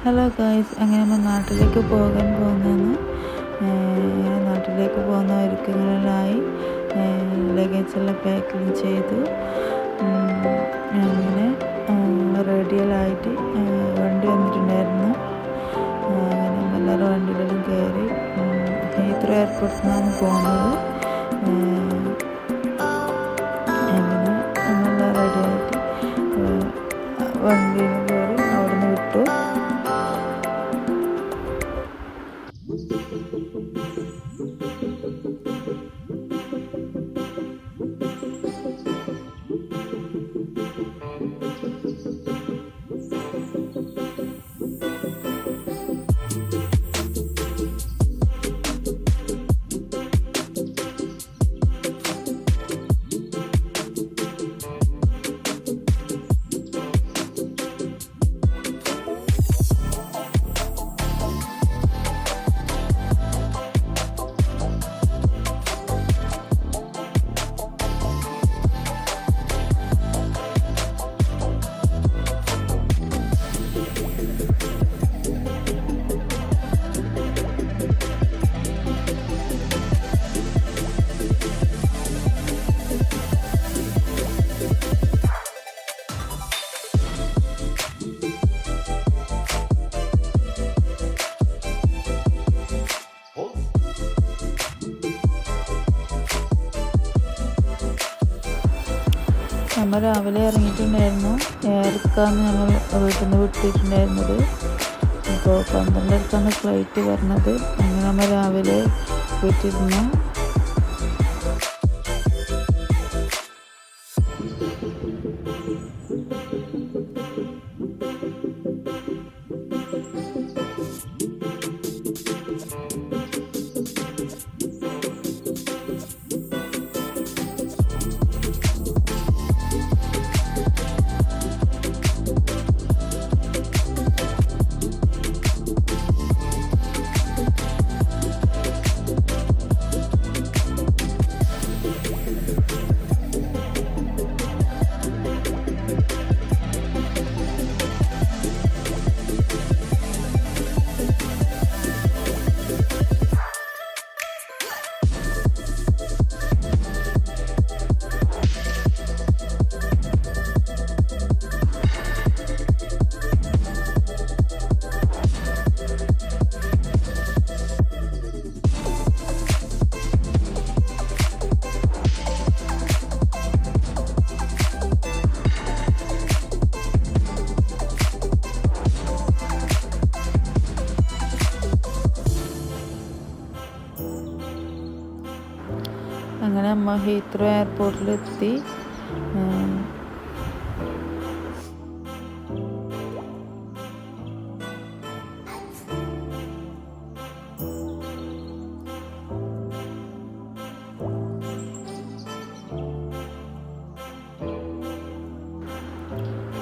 Hello guys, അങ്ങനെ നമ്മൾ നാട്ടിലേക്ക് പോകാൻ പോകുന്നതാണ്. നാട്ടിലേക്ക് പോകുന്ന ഒരുക്കങ്ങളിലായി ലഗേജെല്ലാം പാക്കിങ് ചെയ്തു. അങ്ങനെ റെഡിയിലായിട്ട് വണ്ടി വന്നിട്ടുണ്ടായിരുന്നു. അങ്ങനെ എല്ലാവരും വണ്ടിയിലെല്ലാം കയറി ഹീത്രോ എയർപോർട്ടിൽ നിന്നാണ് പോകുന്നത്. അങ്ങനെ നമ്മളെല്ലാം റെഡിയായിട്ട് വണ്ടിയിൽ കയറി അവിടുന്ന് വിട്ടു. നമ്മൾ രാവിലെ ഇറങ്ങിയിട്ടുണ്ടായിരുന്നു. 7:30 നമ്മൾ വീട്ടിൽ നിന്ന് വിട്ടിട്ടുണ്ടായിരുന്നത്. അപ്പോൾ 12:30 ഫ്ലൈറ്റ് വരുന്നത്. അങ്ങനെ നമ്മൾ രാവിലെ വിട്ടിരുന്നു. അങ്ങനെ അമ്മ ഹീത്രോ എയർപോർട്ടിലെത്തി.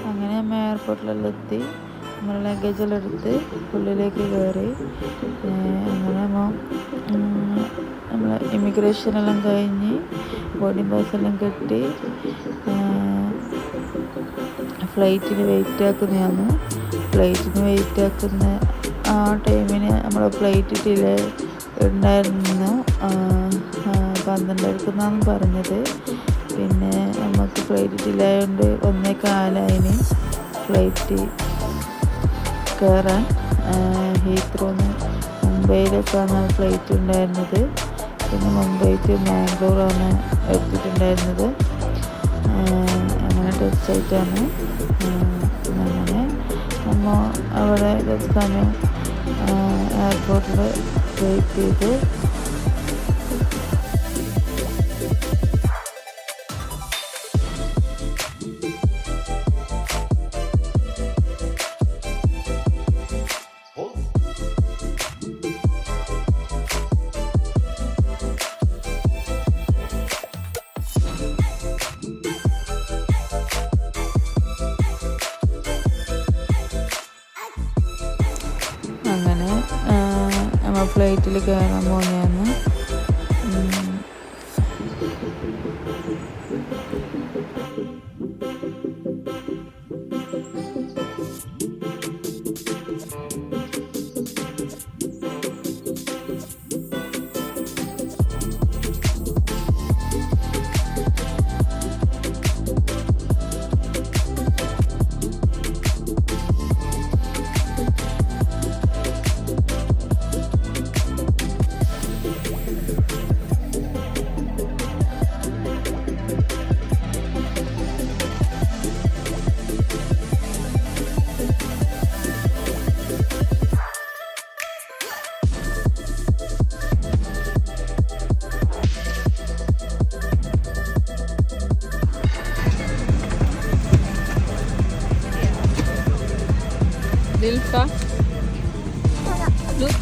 അങ്ങനെ അമ്മ എയർപോർട്ടിലെല്ലാം എത്തി. നമ്മൾ ലഗേജെല്ലാം എടുത്ത് ഉള്ളിലേക്ക് കയറി. അങ്ങനെ നമ്മൾ ഇമിഗ്രേഷനെല്ലാം കഴിഞ്ഞ് ബോർഡിംഗ് പാസ്സെല്ലാം കെട്ടി ഫ്ലൈറ്റിന് വെയിറ്റ് ആക്കുന്നതാണ്. ഫ്ലൈറ്റിന് വെയിറ്റ് ആക്കുന്ന ആ ടൈമിന് നമ്മളെ ഫ്ലൈറ്റ് ഡിലേ ഉണ്ടായിരുന്നു. 12:30 പറഞ്ഞത്. പിന്നെ നമുക്ക് ഫ്ലൈറ്റ് ഡിലേ ആയതുകൊണ്ട് 1:15 ഫ്ലൈറ്റ് കയറാൻ. ഹീത്രോന്ന് മുംബൈയിലേക്കാണ് ഫ്ലൈറ്റ് ഉണ്ടായിരുന്നത്. പിന്നെ മുംബൈ ടു മാംഗ്ലൂറാണ് എടുത്തിട്ടുണ്ടായിരുന്നത്. അങ്ങനെ ടെസ്റ്റ് ആയിട്ടാണ്. അങ്ങനെ നമ്മൾ അവിടെ സമയം എയർപോർട്ടിൽ വെയിറ്റ് ചെയ്തു. അങ്ങനെ നമ്മൾ ഫ്ലൈറ്റിൽ കയറാൻ പോകുന്നതാണ്. ദിൽഫ look.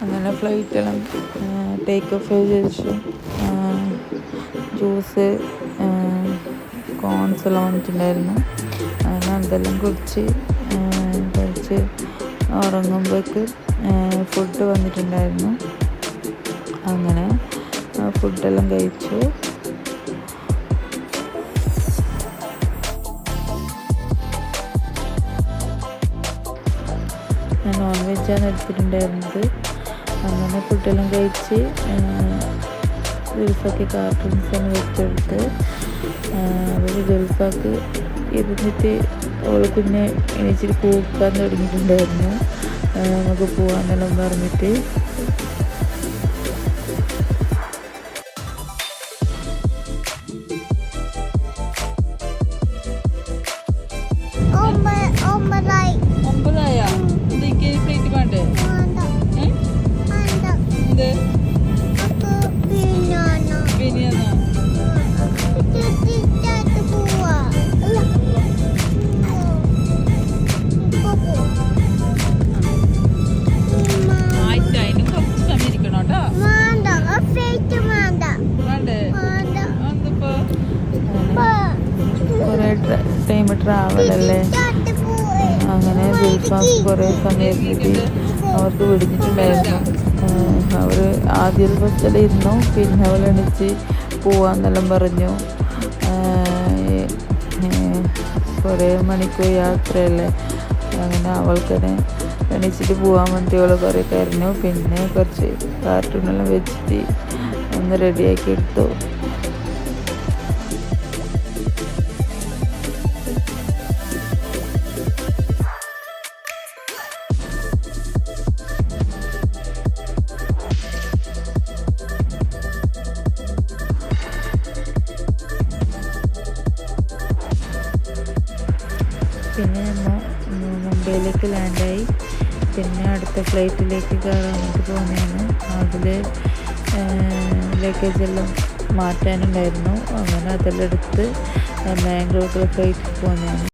അങ്ങനെ ഫ്ലൈറ്റെല്ലാം ടേക്ക് ഓഫ് ചെയ്ത ശേഷം ജ്യൂസ് കോൺസ് എല്ലാം വന്നിട്ടുണ്ടായിരുന്നു. അങ്ങനെ അതെല്ലാം കുടിച്ച് ഉറങ്ങുമ്പോഴേക്ക് ഫുഡ് വന്നിട്ടുണ്ടായിരുന്നു. അങ്ങനെ ഫുഡെല്ലാം കഴിച്ചു. ഞാൻ നോൺ വെജാണ് എടുത്തിട്ടുണ്ടായിരുന്നത്. അങ്ങനെ ഫുഡെല്ലാം കഴിച്ച് ഗൾഫാക്ക് കാർട്ടൂൺസെല്ലാം വെച്ചെടുത്ത് അവർ ഗൾഫാക്ക് ഇരുന്നിട്ട് അവൾ പിന്നെ എണീച്ചിട്ട് കൂക്കാൻ തുടങ്ങിയിട്ടുണ്ടായിരുന്നു. നമുക്ക് പോകാമെന്നെല്ലാം പറഞ്ഞിട്ട് ടൈം ട്രാവലല്ലേ. അങ്ങനെ ഗൾഫാക്ക് കുറേ സമയത്തേക്ക് അവർക്ക് വിടിച്ചിട്ടുണ്ടായിരുന്നു. അവർ ആദ്യം ബസ്സിൽ ഇരുന്നു, പിന്നെ അവൾ എണീച്ച് പോവാന്നെല്ലാം പറഞ്ഞു. കുറേ മണിക്കൂർ യാത്രയല്ലേ. അങ്ങനെ അവൾക്കന്നെ എണീച്ചിട്ട് പോകാൻ വേണ്ടി അവൾ കുറേ കരഞ്ഞു. പിന്നെ കുറച്ച് കാർട്ടൂണെല്ലാം വെച്ചിട്ട് ഒന്ന് റെഡിയാക്കി എടുത്തു. പിന്നെ നമ്മൾ മുംബൈയിലേക്ക് ലാൻഡായി. പിന്നെ അടുത്ത ഫ്ലൈറ്റിലേക്ക് കയറാൻ വേണ്ടി പോകുന്നതാണ്. അതിൽ ലഗേജെല്ലാം മാറ്റാനുണ്ടായിരുന്നു. അങ്ങനെ അതെല്ലാം എടുത്ത് ബാംഗ്ലൂരിലെ ഫ്ലൈറ്റിൽ പോകുന്നതാണ്.